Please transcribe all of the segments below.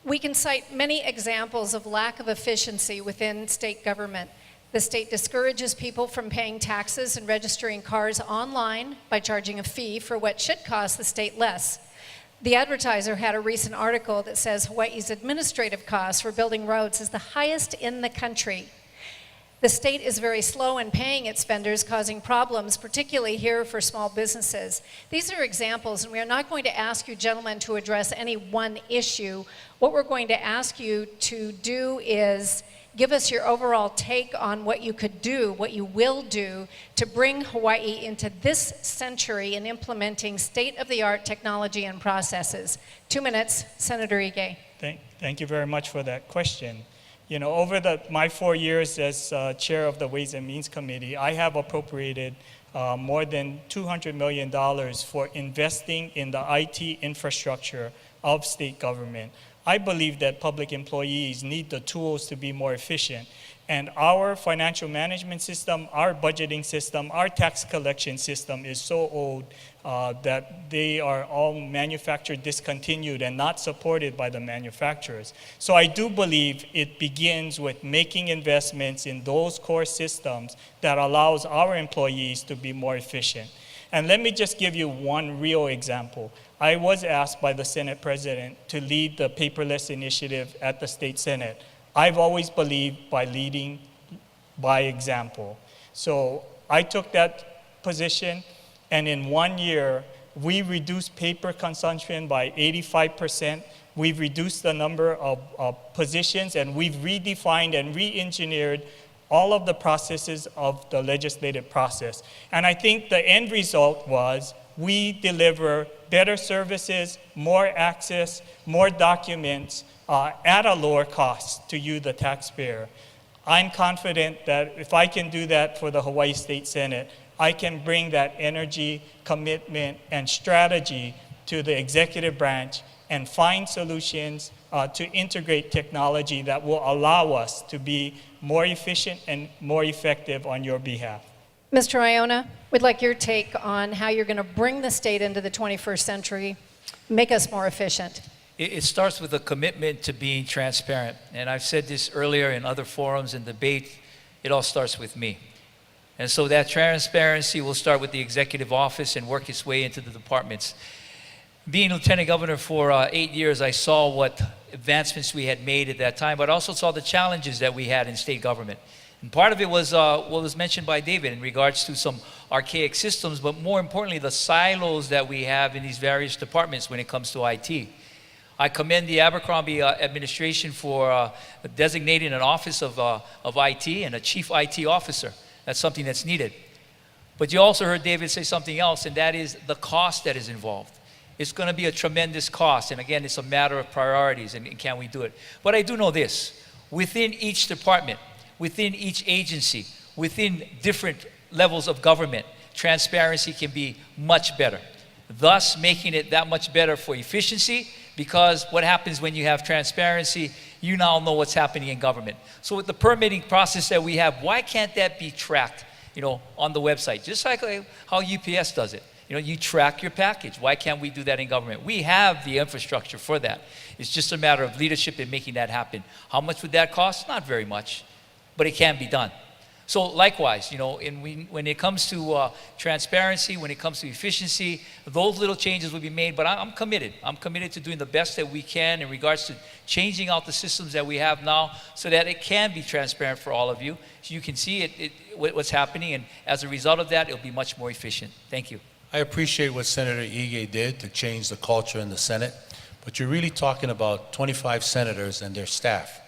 We can cite many examples of lack of efficiency within state government. The state discourages people from paying taxes and registering cars online by charging a fee for what should cost the state less. The Advertiser had a recent article that says Hawaii's administrative costs for building roads is the highest in the country. The state is very slow in paying its vendors, causing problems, particularly here for small businesses. These are examples, and we are not going to ask you gentlemen to address any one issue. What we're going to ask you to do is give us your overall take on what you could do, what you will do to bring Hawaii into this century in implementing state-of-the-art technology and processes. 2 minutes, Senator Ige. Thank you very much for that question. You know, over my 4 years as chair of the Ways and Means Committee, I have appropriated more than $200 million for investing in the IT infrastructure of state government. I believe that public employees need the tools to be more efficient. And our financial management system, our budgeting system, our tax collection system is so old that they are all manufactured discontinued and not supported by the manufacturers. So I do believe it begins with making investments in those core systems that allows our employees to be more efficient. And let me just give you one real example. I was asked by the Senate President to lead the paperless initiative at the State Senate. I've always believed by leading by example. So I took that position, and in 1 year, we reduced paper consumption by 85%. We've reduced the number of positions, and we've redefined and re-engineered all of the processes of the legislative process. And I think the end result was we deliver better services, more access, more documents at a lower cost to you, the taxpayer. I'm confident that if I can do that for the Hawaii State Senate, I can bring that energy, commitment, and strategy to the executive branch and find solutions to integrate technology that will allow us to be more efficient and more effective on your behalf. Mr. Iona, we'd like your take on how you're going to bring the state into the 21st century, make us more efficient. It starts with a commitment to being transparent. And I've said this earlier in other forums and debate, it all starts with me. And so that transparency will start with the executive office and work its way into the departments. Being lieutenant governor for 8 years, I saw what advancements we had made at that time, but also saw the challenges that we had in state government. And part of it was what was mentioned by David in regards to some archaic systems, but more importantly, the silos that we have in these various departments when it comes to IT. I commend the Abercrombie administration for designating an office of IT and a chief IT officer. That's something that's needed. But you also heard David say something else, and that is the cost that is involved. It's going to be a tremendous cost, and again, it's a matter of priorities, and can we do it? But I do know this, within each department, within each agency, within different levels of government, transparency can be much better, thus making it that much better for efficiency, because what happens when you have transparency, you now know what's happening in government. So with the permitting process that we have, why can't that be tracked, on the website, just like how UPS does it? You track your package. Why can't we do that in government? We have the infrastructure for that. It's just a matter of leadership in making that happen. How much would that cost? Not very much, but it can be done. So likewise, when it comes to transparency, when it comes to efficiency, those little changes will be made, but I'm committed. I'm committed to doing the best that we can in regards to changing out the systems that we have now so that it can be transparent for all of you. So you can see what's happening, and as a result of that, it'll be much more efficient. Thank you. I appreciate what Senator Ige did to change the culture in the Senate, but you're really talking about 25 senators and their staff.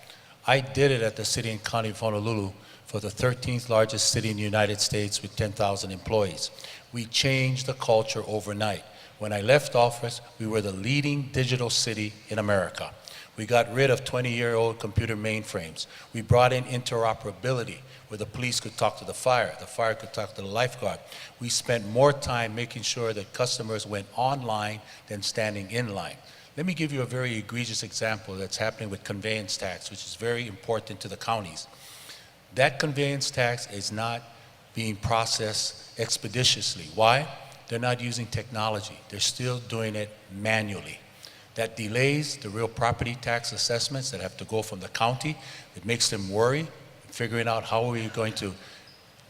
I did it at the city and county of Honolulu for the 13th largest city in the United States with 10,000 employees. We changed the culture overnight. When I left office, we were the leading digital city in America. We got rid of 20-year-old computer mainframes. We brought in interoperability, where the police could talk to the fire could talk to the lifeguard. We spent more time making sure that customers went online than standing in line. Let me give you a very egregious example that's happening with conveyance tax, which is very important to the counties. That conveyance tax is not being processed expeditiously. Why? They're not using technology. They're still doing it manually. That delays the real property tax assessments that have to go from the county. It makes them worry, figuring out how are we going to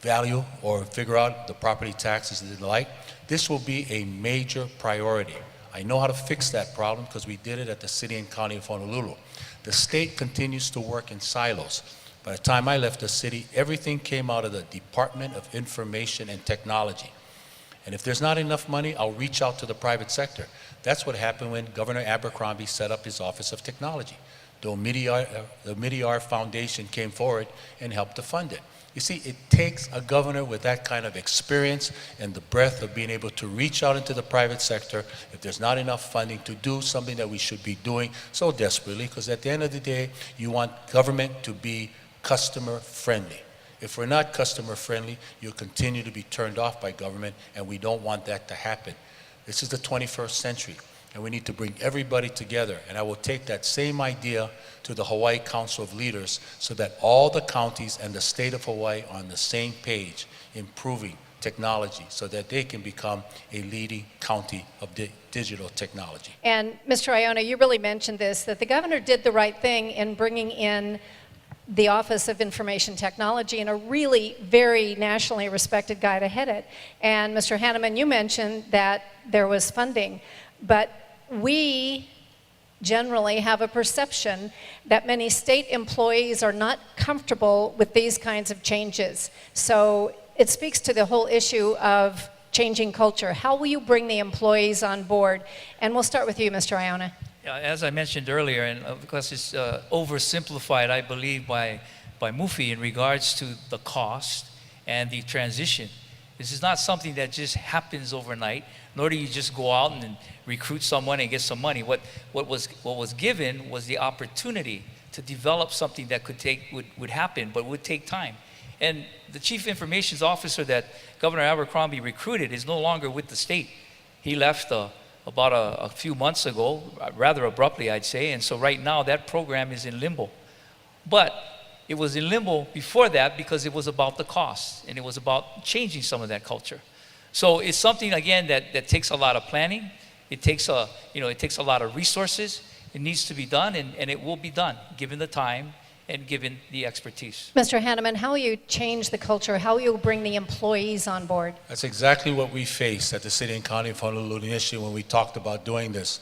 value or figure out the property taxes and the like. This will be a major priority. I know how to fix that problem because we did it at the city and county of Honolulu. The state continues to work in silos. By the time I left the city, everything came out of the Department of Information and Technology. And if there's not enough money, I'll reach out to the private sector. That's what happened when Governor Abercrombie set up his Office of Technology. The Omidyar Foundation came forward and helped to fund it. You see, it takes a governor with that kind of experience and the breadth of being able to reach out into the private sector if there's not enough funding to do something that we should be doing so desperately, because at the end of the day, you want government to be customer friendly. If we're not customer friendly, you'll continue to be turned off by government, and we don't want that to happen. This is the 21st century, and we need to bring everybody together. And I will take that same idea to the Hawaii Council of Leaders so that all the counties and the state of Hawaii are on the same page, improving technology so that they can become a leading county of digital technology. And Mr. Iona, you really mentioned this, that the governor did the right thing in bringing in the Office of Information Technology and a really very nationally respected guy to head it. And Mr. Hanneman, you mentioned that there was funding, but we generally have a perception that many state employees are not comfortable with these kinds of changes. So it speaks to the whole issue of changing culture. How will you bring the employees on board? And we'll start with you, Mr. Iona. As I mentioned earlier, and because it's oversimplified, I believe, by Mufi in regards to the cost and the transition. This is not something that just happens overnight, nor do you just go out and recruit someone and get some money. What was given was the opportunity to develop something that would happen, but would take time. And the chief information officer that Governor Abercrombie recruited is no longer with the state. He left about a few months ago, rather abruptly, I'd say, and so right now that program is in limbo. But it was in limbo before that because it was about the cost, and it was about changing some of that culture. So it's something, again, that takes a lot of planning. It takes a lot of resources. It needs to be done, and it will be done, given the time and given the expertise. Mr. Hanneman, how will you change the culture? How will you bring the employees on board? That's exactly what we faced at the City and County of Honolulu initially when we talked about doing this.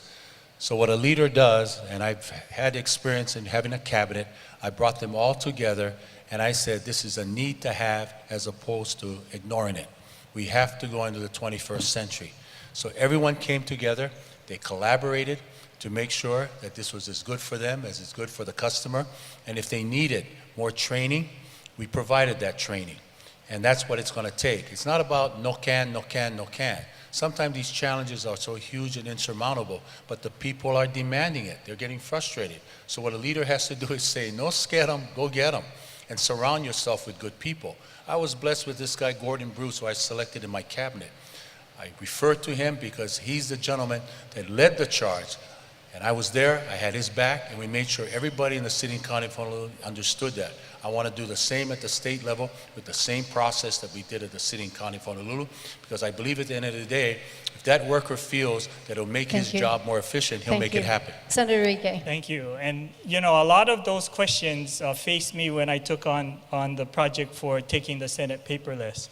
So what a leader does, and I've had experience in having a cabinet, I brought them all together and I said this is a need to have as opposed to ignoring it. We have to go into the 21st century. So everyone came together, they collaborated to make sure that this was as good for them as it's good for the customer. And if they needed more training, we provided that training. And that's what it's going to take. It's not about no can, no can, no can. Sometimes these challenges are so huge and insurmountable, but the people are demanding it. They're getting frustrated. So what a leader has to do is say, no, scare them, go get them, and surround yourself with good people. I was blessed with this guy, Gordon Bruce, who I selected in my cabinet. I refer to him because he's the gentleman that led the charge. And I was there, I had his back, and we made sure everybody in the city and county of Honolulu understood that. I want to do the same at the state level with the same process that we did at the city and county of Honolulu, because I believe at the end of the day, if that worker feels that it'll make his job more efficient, he'll make it happen. Senator Ige. Thank you. And you know, a lot of those questions faced me when I took on the project for taking the Senate paperless.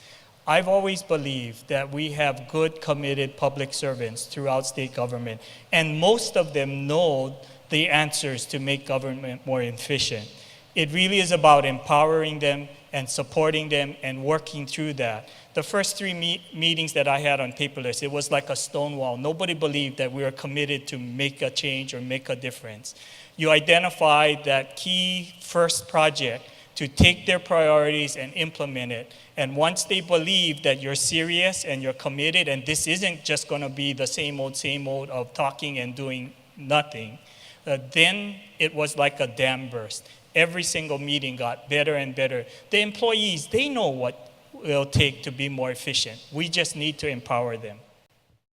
I've always believed that we have good, committed public servants throughout state government, and most of them know the answers to make government more efficient. It really is about empowering them and supporting them and working through that. The first three meetings that I had on paperless, it was like a stone wall. Nobody believed that we were committed to make a change or make a difference. You identified that key first project to take their priorities and implement it. And once they believe that you're serious and you're committed, and this isn't just going to be the same old of talking and doing nothing, then it was like a dam burst. Every single meeting got better and better. The employees, they know what it will take to be more efficient. We just need to empower them.